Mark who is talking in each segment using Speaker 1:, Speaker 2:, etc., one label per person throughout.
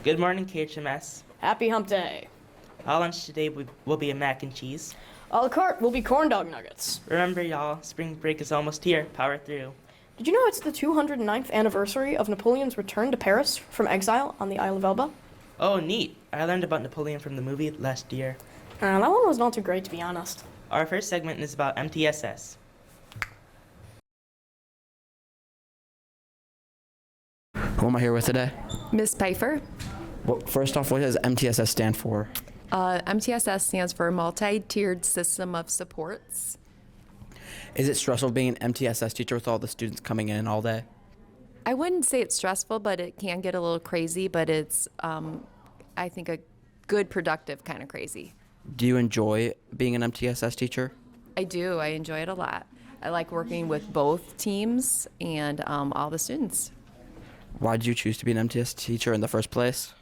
Speaker 1: Good morning, KHMS.
Speaker 2: Happy hump day.
Speaker 1: Our lunch today will be a mac and cheese.
Speaker 2: A la carte will be corn dog nuggets.
Speaker 1: Remember, y'all, spring break is almost here. Power through.
Speaker 2: Did you know it's the 209th anniversary of Napoleon's return to Paris from exile on the Isle of Elba?
Speaker 1: Oh, neat. I learned about Napoleon from the movie last year.
Speaker 2: That one was not too great, to be honest.
Speaker 1: Our first segment is about MTSS.
Speaker 3: Who am I here with today?
Speaker 4: Ms. Pyfer.
Speaker 3: Well, first off, what does MTSS stand for?
Speaker 4: MTSS stands for Multi-Tiered System of Supports.
Speaker 3: Is it stressful being an MTSS teacher with all the students coming in all day?
Speaker 4: I wouldn't say it's stressful, but it can get a little crazy, but it's, I think, a good, productive kind of crazy.
Speaker 3: Do you enjoy being an MTSS teacher?
Speaker 4: I do. I enjoy it a lot. I like working with both teams and all the students.
Speaker 3: Why did you choose to be an MTSS teacher in the first place?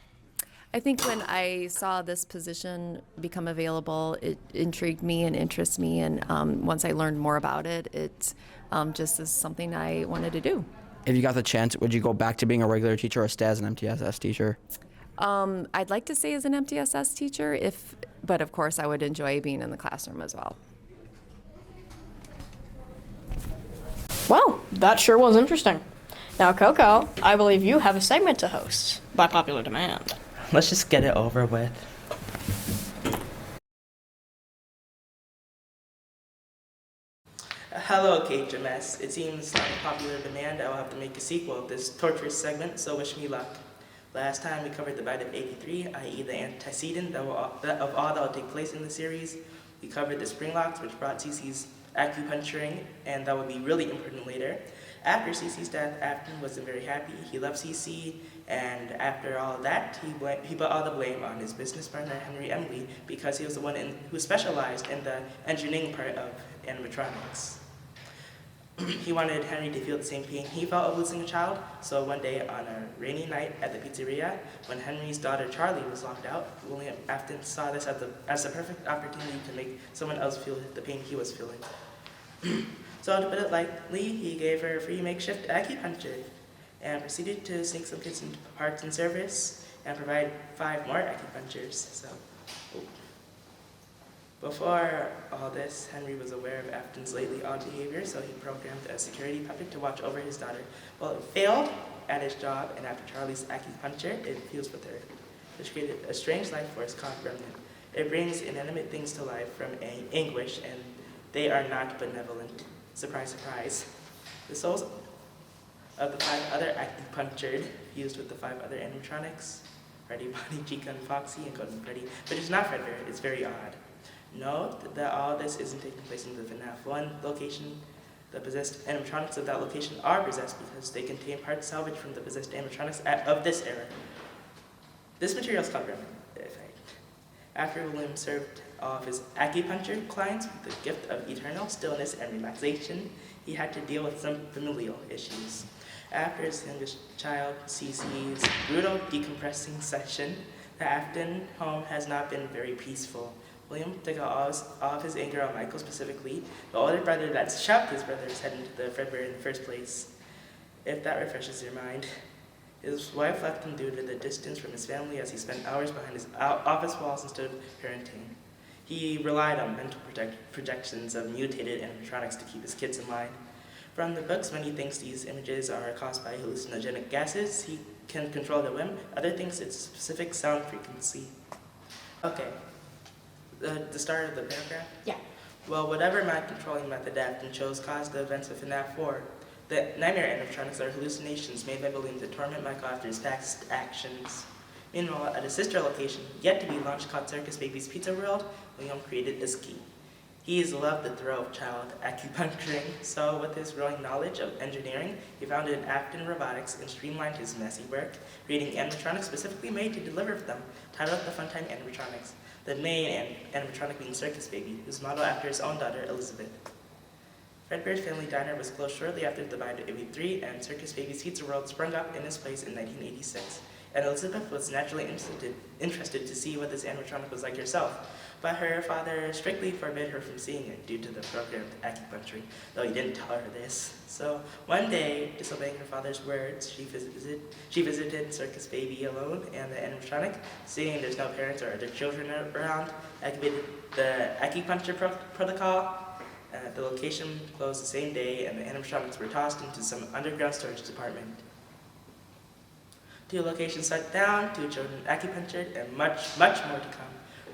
Speaker 4: I think when I saw this position become available, it intrigued me and interests me, and once I learned more about it, it just is something I wanted to do.
Speaker 3: If you got the chance, would you go back to being a regular teacher or stay as an MTSS teacher?
Speaker 4: I'd like to stay as an MTSS teacher, but of course I would enjoy being in the classroom as well.
Speaker 2: Well, that sure was interesting. Now, Coco, I believe you have a segment to host by popular demand.
Speaker 1: Let's just get it over with. Hello, KHMS. It seems on popular demand I will have to make a sequel of this torturous segment, so wish me luck. Last time we covered the bite of 83, i.e. the antecedent of all that will take place in the series. We covered the spring locks, which brought Cece's acupuncturing, and that would be really important later. After Cece's death, Afton wasn't very happy. He left Cece, and after all that, he put all the blame on his business partner, Henry Emily, because he was the one who specialized in the engineering part of animatronics. He wanted Henry to feel the same pain he felt of losing a child, so one day on a rainy night at the pizzeria, when Henry's daughter Charlie was locked out, William Afton saw this as the perfect opportunity to make someone else feel the pain he was feeling. So to put it lightly, he gave her a free makeshift acupuncture and proceeded to sink some kids into parts and service and provide 5 more acupunctures. Before all this, Henry was aware of Afton's lately odd behavior, so he programmed a security puppet to watch over his daughter. Well, it failed at his job, and after Charlie's acupuncture, it fused with her, which created a strange life force called Remnant. It brings inanimate things to life from anguish, and they are not benevolent. Surprise, surprise. The souls of the 5 other acupunctured fused with the 5 other animatronics, Freddy, Bonnie, Chica, and Foxy, and Golden Freddy, but it's not Fredbear. It's very odd. Note that all this isn't taking place in the FNAF 1 location. The possessed animatronics of that location are possessed because they contain parts salvaged from the possessed animatronics of this era. This material is called Remnant. After William served all of his acupuncture clients with the gift of eternal stillness and relaxation, he had to deal with some familial issues. After his youngest child, Cece's brutal decompressing session, the Afton home has not been very peaceful. William took out all of his anger on Michael specifically, the older brother that shoved his brother's head into the Fredbear in the first place. If that refreshes your mind. His wife left him due to the distance from his family as he spent hours behind his office walls instead of parenting. He relied on mental projections of mutated animatronics to keep his kids in line. From the books, many thinks these images are caused by hallucinogenic gases. He can control the whim. Other thinks it's a specific sound frequency. Okay, the start of the paragraph?
Speaker 2: Yeah.
Speaker 1: Well, whatever mind-controlling method Afton chose caused the events of FNAF 4. The nightmare animatronics are hallucinations made by William to torment Michael after his past actions. Meanwhile, at a sister location, yet to be launched called Circus Baby's Pizza World, William created a ski. He's loved the thrill of child acupuncturing, so with his growing knowledge of engineering, he founded Afton Robotics and streamlined his messy work, creating animatronics specifically made to deliver them, titled the Funtime Animatronics, the main animatronic being Circus Baby, who's modeled after his own daughter, Elizabeth. Fredbear's Family Diner was closed shortly after the bite of 83, and Circus Baby's Pizza World sprung up in its place in 1986. and Elizabeth was naturally interested to see what this animatronic was like herself. But her father strictly forbid her from seeing it due to the programmed acupuncture, though he didn't tell her this. So one day, disobeying her father's words, she visited Circus Baby alone and the animatronic. Seeing there's no parents or other children around, activated the acupuncture protocol. The location closed the same day, and the animatronics were tossed into some underground storage department. 2 locations shut down, 2 children acupunctured, and much more to come.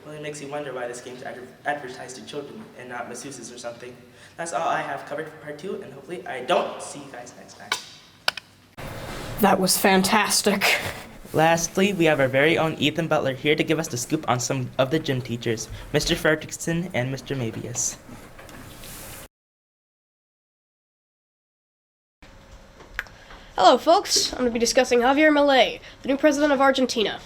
Speaker 1: Really makes you wonder why this game's advertised to children and not masseuses or something. That's all I have covered for part 2, and hopefully I don't see you guys next time.
Speaker 2: That was fantastic.
Speaker 1: Lastly, we have our very own Ethan Butler here to give us the scoop on some of the gym teachers, Mr. Fredrickson and Mr. Mabius.
Speaker 2: Hello, folks. I'm going to be discussing Javier Milei, the new president of Argentina.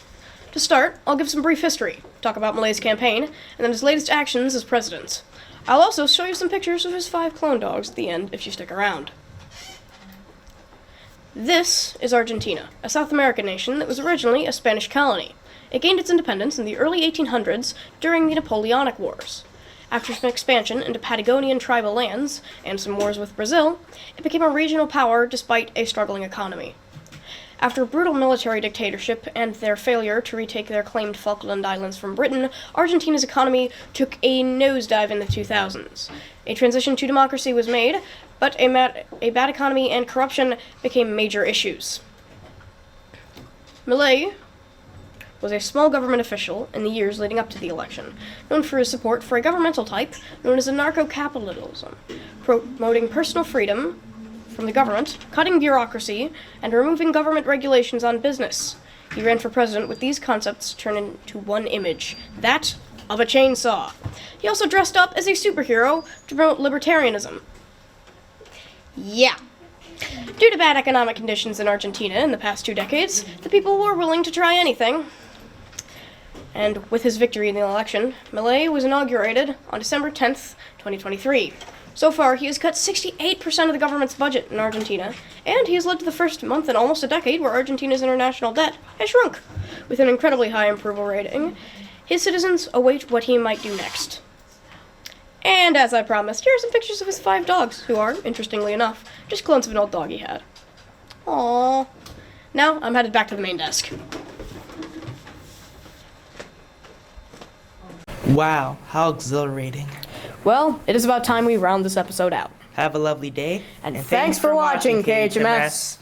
Speaker 2: To start, I'll give some brief history, talk about Milei's campaign, and then his latest actions as president. I'll also show you some pictures of his 5 clone dogs at the end if you stick around. This is Argentina, a South American nation that was originally a Spanish colony. It gained its independence in the early 1800s during the Napoleonic Wars. After some expansion into Patagonian tribal lands and some wars with Brazil, it became a regional power despite a struggling economy. After a brutal military dictatorship and their failure to retake their claimed Falkland Islands from Britain, Argentina's economy took a nosedive in the 2000s. A transition to democracy was made, but a bad economy and corruption became major issues. Milei was a small government official in the years leading up to the election, known for his support for a governmental type known as anarcho-capitalism, promoting personal freedom from the government, cutting bureaucracy, and removing government regulations on business. He ran for president with these concepts turned into one image, that of a chainsaw. He also dressed up as a superhero to promote libertarianism. Yeah. Due to bad economic conditions in Argentina in the past 2 decades, the people were willing to try anything. And with his victory in the election, Milei was inaugurated on December 10th, 2023. So far, he has cut 68% of the government's budget in Argentina, and he has led to the first month in almost a decade where Argentina's international debt has shrunk. With an incredibly high approval rating, his citizens await what he might do next. And as I promised, here are some pictures of his 5 dogs, who are, interestingly enough, just clones of an old dog he had. Aww. Now, I'm headed back to the main desk.
Speaker 1: Wow, how exhilarating.
Speaker 2: Well, it is about time we round this episode out.
Speaker 1: Have a lovely day.
Speaker 2: And thanks for watching, KHMS.